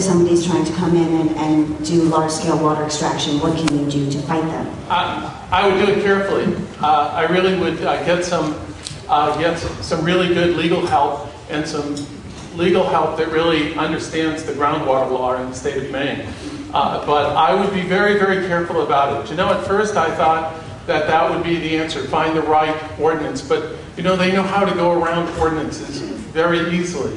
if somebody's trying to come in and do large-scale water extraction? What can you do to fight them? I would do it carefully. I really would get some really good legal help, and some legal help that really understands the groundwater law in the state of Maine. But I would be very, very careful about it. You know, at first I thought that that would be the answer, find the right ordinance. But, you know, they know how to go around ordinances very easily.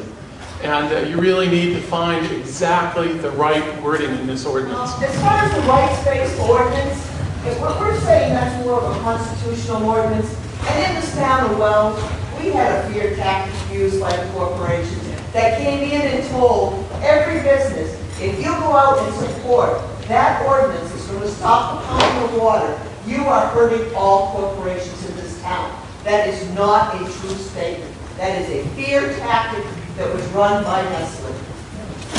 And you really need to find exactly the right wording in this ordinance. As far as the rights-based ordinance, if what we're saying that's more of a constitutional ordinance, and in this town of Wells, we had a fear tactic used by the corporations that came in and told every business, if you go out and support that ordinance that's going to stop the pumping of water, you are hurting all corporations in this town. That is not a true statement. That is a fear tactic that was run by Nestle.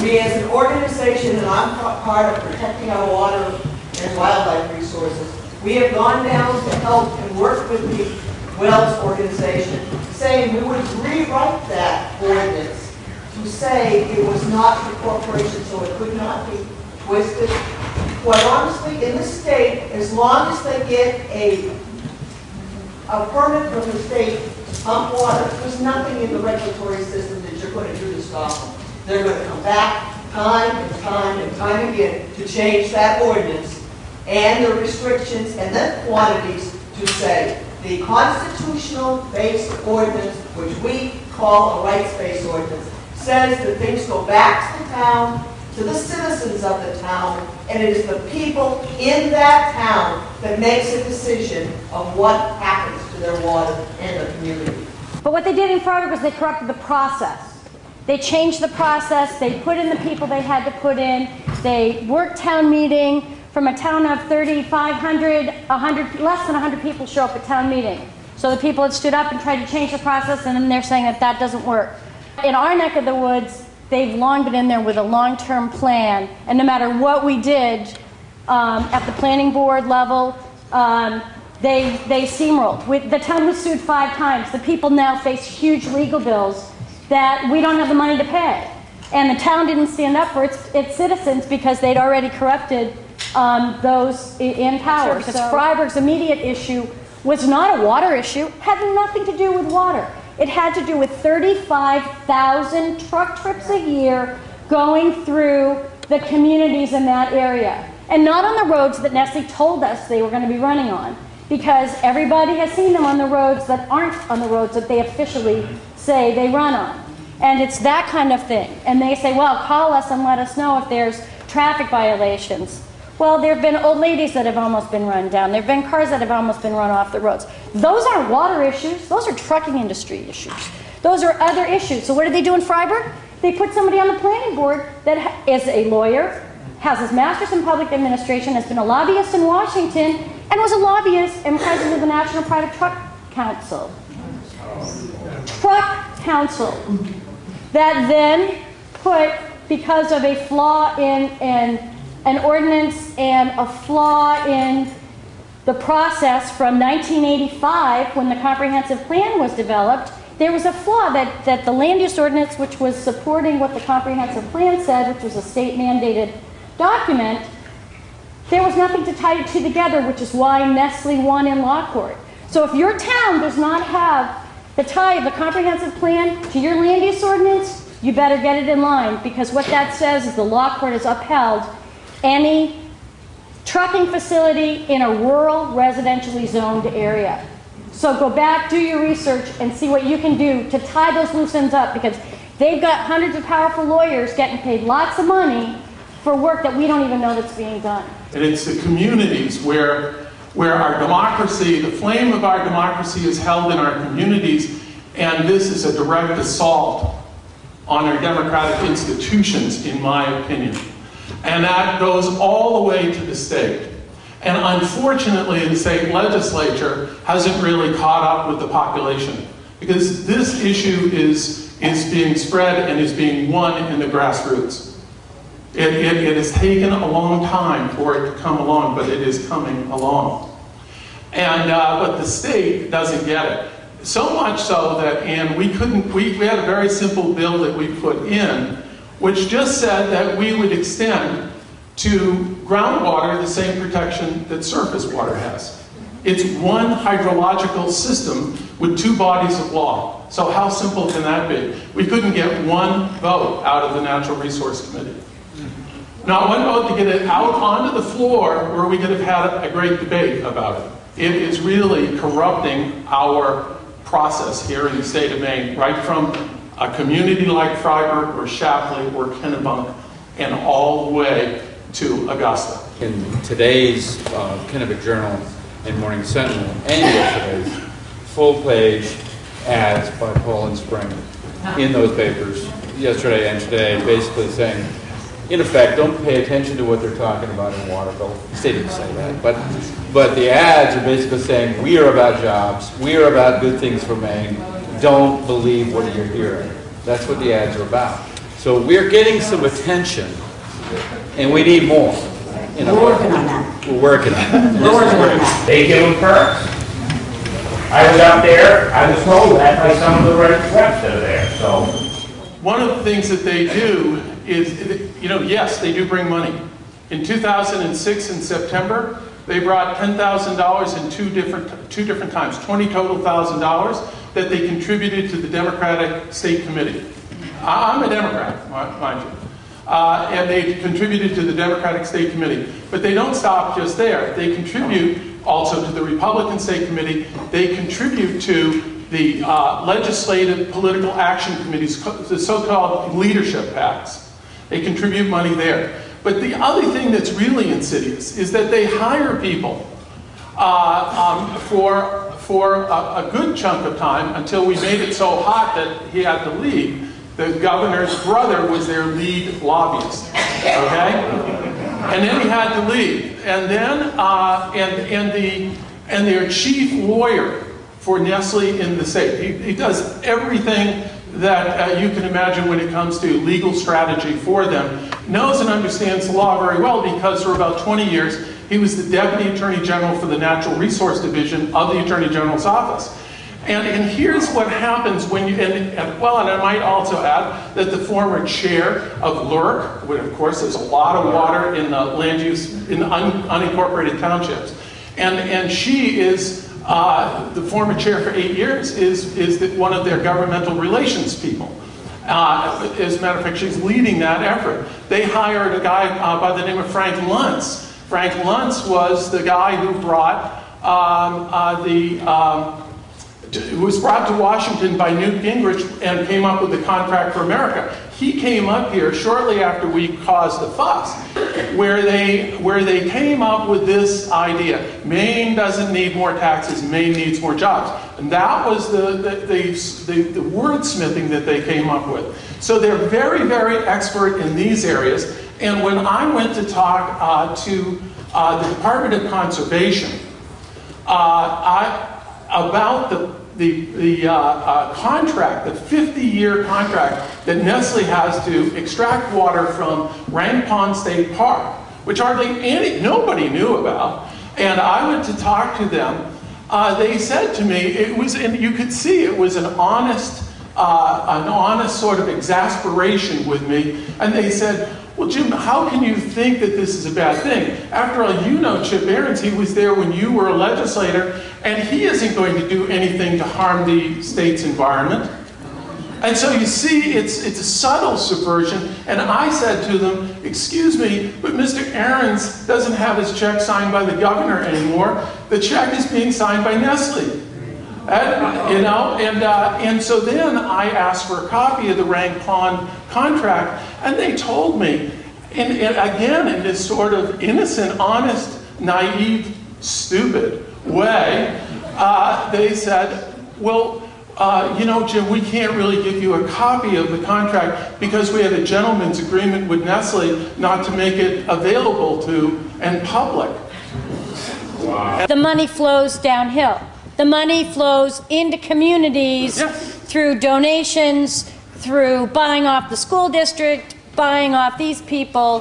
We as an organization, and I'm part of protecting our water and wildlife resources, we have gone down to help and work with the Wells organization, saying we would rewrite that ordinance to say it was not for corporations, so it could not be twisted. Quite honestly, in this state, as long as they get a permit from the state to pump water, there's nothing in the regulatory system that you're going to do to stop them. They're going to come back time and time and time again to change that ordinance and the restrictions and the quantities to say the constitutional-based ordinance, which we call a rights-based ordinance, says that things go back to the town, to the citizens of the town, and it is the people in that town that makes a decision of what happens to their water and the community. But what they did in Freiburg was they corrupted the process. They changed the process, they put in the people they had to put in, they worked town meeting. From a town of 3,500, less than 100 people show up at town meeting. So the people had stood up and tried to change the process, and then they're saying that that doesn't work. In our neck of the woods, they've long been in there with a long-term plan, and no matter what we did at the planning board level, they steamrolled. The town was sued 5 times. The people now face huge legal bills that we don't have the money to pay. And the town didn't stand up for its citizens because they'd already corrupted those in power. Because Freiburg's immediate issue was not a water issue, had nothing to do with water. It had to do with 35,000 truck trips a year going through the communities in that area. And not on the roads that Nestle told us they were going to be running on, because everybody has seen them on the roads that aren't on the roads that they officially say they run on. And it's that kind of thing. And they say, well, call us and let us know if there's traffic violations. Well, there have been old ladies that have almost been run down. There have been cars that have almost been run off the roads. Those aren't water issues. Those are trucking industry issues. Those are other issues. So what did they do in Freiburg? They put somebody on the planning board that is a lawyer, has his master's in public administration, has been a lobbyist in Washington, and was a lobbyist and president of the National Private Truck Council. Truck Council. That then put, because of a flaw in an ordinance and a flaw in the process from 1985 when the comprehensive plan was developed, there was a flaw that the land use ordinance, which was supporting what the comprehensive plan said, which was a state mandated document, there was nothing to tie the two together, which is why Nestle won in law court. So if your town does not have the tie of the comprehensive plan to your land use ordinance, you better get it in line, because what that says is the law court has upheld any trucking facility in a rural, residentially zoned area. So go back, do your research, and see what you can do to tie those loose ends up, because they've got hundreds of powerful lawyers getting paid lots of money for work that we don't even know that's being done. And it's the communities where our democracy, the flame of our democracy is held in our communities, and this is a direct assault on our democratic institutions, in my opinion. And that goes all the way to the state. And unfortunately, the state legislature hasn't really caught up with the population, because this issue is being spread and is being won in the grassroots. It has taken a long time for it to come along, but it is coming along. And but the state doesn't get it. So much so that, and we had a very simple bill that we put in, which just said that we would extend to groundwater the same protection that surface water has. It's one hydrological system with two bodies of law. So how simple can that be? We couldn't get one vote out of the Natural Resource Committee. Not one vote to get it out onto the floor where we could have had a great debate about it. It is really corrupting our process here in the state of Maine, right from a community like Freiburg or Shapley or Kennebunk and all the way to Augusta. In today's Kennebec Journal and Morning Sentinel and yesterday's full-page ads by Paul and Spring in those papers yesterday and today, basically saying, in effect, don't pay attention to what they're talking about in Waterville. They didn't say that, but the ads are basically saying, we are about jobs, we are about good things for Maine, don't believe what you're hearing. That's what the ads are about. So we're getting some attention, and we need more. We're working on that. We're working on it. We're working on that. They give them perks. I was up there, I was told that by some of the reps that are there, so. One of the things that they do is, yes, they do bring money. In 2006, in September, they brought $10,000 in two different times, $20 total $1,000 that they contributed to the Democratic State Committee. I'm a Democrat, mind you. And they contributed to the Democratic State Committee. But they don't stop just there. They contribute also to the Republican State Committee. They contribute to the legislative political action committees, the so-called leadership PACs. They contribute money there. But the other thing that's really insidious is that they hire people for a good chunk of time until we made it so hot that he had to leave. The governor's brother was their lead lobbyist, okay? And then he had to leave. And then, and their chief lawyer for Nestle in the state. He does everything that you can imagine when it comes to legal strategy for them. Knows and understands the law very well because for about 20 years, he was the Deputy Attorney General for the Natural Resource Division of the Attorney General's office. And here's what happens when you, and I might also add that the former chair of LURC, where of course there's a lot of water in the land use, in the unincorporated townships, and she is the former chair for 8 years, is one of their governmental relations people. As a matter of fact, she's leading that effort. They hired a guy by the name of Frank Luntz. Frank Luntz was the guy who brought who was brought to Washington by Newt Gingrich and came up with the Contract for America. He came up here shortly after we caused the fuss, where they came up with this idea: Maine doesn't need more taxes, Maine needs more jobs. And that was the wordsmithing that they came up with. So they're very, very expert in these areas. And when I went to talk to the Department of Conservation about the contract, the 50-year contract that Nestle has to extract water from Rank Pond State Park, which hardly nobody knew about, and I went to talk to them. They said to me, it was, and you could see it was an honest sort of exasperation with me, and they said, well, Jim, how can you think that this is a bad thing? After all, you know Chip Aarons, he was there when you were a legislator, and he isn't going to do anything to harm the state's environment. And so you see, it's a subtle subversion, and I said to them, excuse me, but Mr. Aarons doesn't have his check signed by the governor anymore. The check is being signed by Nestle. And so then I asked for a copy of the Rank Pond contract, and they told me, and again in this sort of innocent, honest, naive, stupid way, they said, well, Jim, we can't really give you a copy of the contract because we have a gentleman's agreement with Nestle not to make it available to and public. Wow. The money flows downhill. The money flows into communities through donations, through buying off the school district, buying off these people,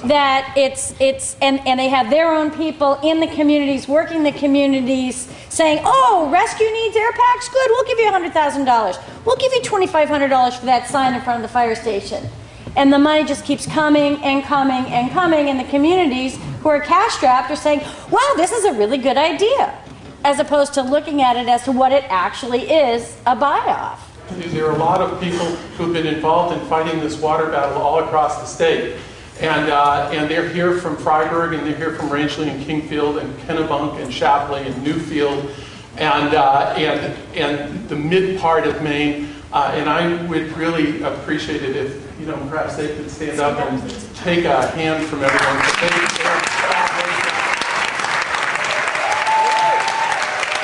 that and they have their own people in the communities, working the communities, saying, oh, rescue needs air packs? Good, we'll give you $100,000. We'll give you $2,500 for that sign in front of the fire station. And the money just keeps coming and coming and coming, and the communities who are cash-strapped are saying, wow, this is a really good idea, as opposed to looking at it as to what it actually is, a buy-off. There are a lot of people who've been involved in fighting this water battle all across the state. And they're here from Freiburg, and they're here from Rangeley and Kingfield and Kennebunk and Shapley and Newfield and the mid part of Maine. And I would really appreciate it if, perhaps they could stand up and take a hand from everyone.